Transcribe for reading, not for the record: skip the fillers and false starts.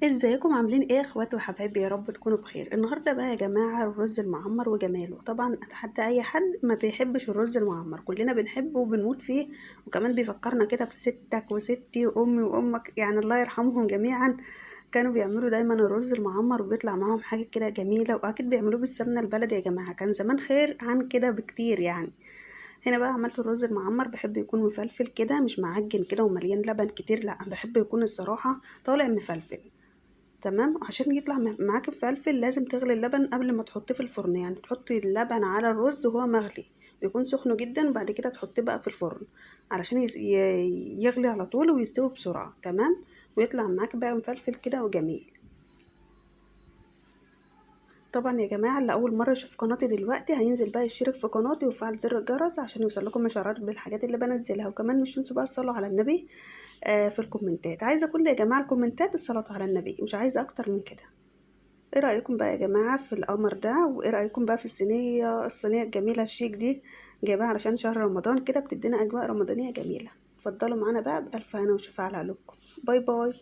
ازيكم عاملين ايه يا اخواتي وحبايبي؟ يا رب تكونوا بخير. النهارده بقى يا جماعه الرز المعمر وجماله. طبعا اتحدى اي حد ما بيحبش الرز المعمر، كلنا بنحبه وبنموت فيه. وكمان بيفكرنا كده بستك وستي وامي وامك، يعني الله يرحمهم جميعا. كانوا بيعملوا دايما الرز المعمر وبيطلع معاهم حاجه كده جميله، واكيد بيعملوه بالسمنه البلدي. يا جماعه كان زمان خير عن كده بكتير يعني. هنا بقى عملت الرز المعمر، بحب يكون مفلفل كده، مش معجن كده ومليان لبن كتير، لا بحب يكون الصراحه طالع مفلفل. تمام. عشان يطلع معاك مفلفل لازم تغلي اللبن قبل ما تحطيه في الفرن، يعني تحطي اللبن على الرز وهو مغلي، بيكون سخن جدا، وبعد كده تحطيه بقى في الفرن علشان يغلي على طول ويستوي بسرعة. تمام. ويطلع معاك بقى مفلفل كده وجميل. طبعا يا جماعة اللي أول مرة يشوف قناتي دلوقتي هينزل بقى يشترك في قناتي ويفعل زر الجرس عشان يوصلكم إشعارات بالحاجات اللي بنزلها. وكمان مش تنسوا بقى الصلاة على النبي في الكومنتات. عايزة كل يا جماعة الكومنتات الصلاة على النبي، مش عايزة أكتر من كده. ايه رأيكم بقى يا جماعة في القمر ده؟ وايه رأيكم بقى في الصينية الجميلة الشيك دي؟ جايباها علشان شهر رمضان كده، بتدينا أجواء رمضانية جميلة. اتفضلوا معانا بقى، بألف هنا وشفا على قلوبكم. باي باي.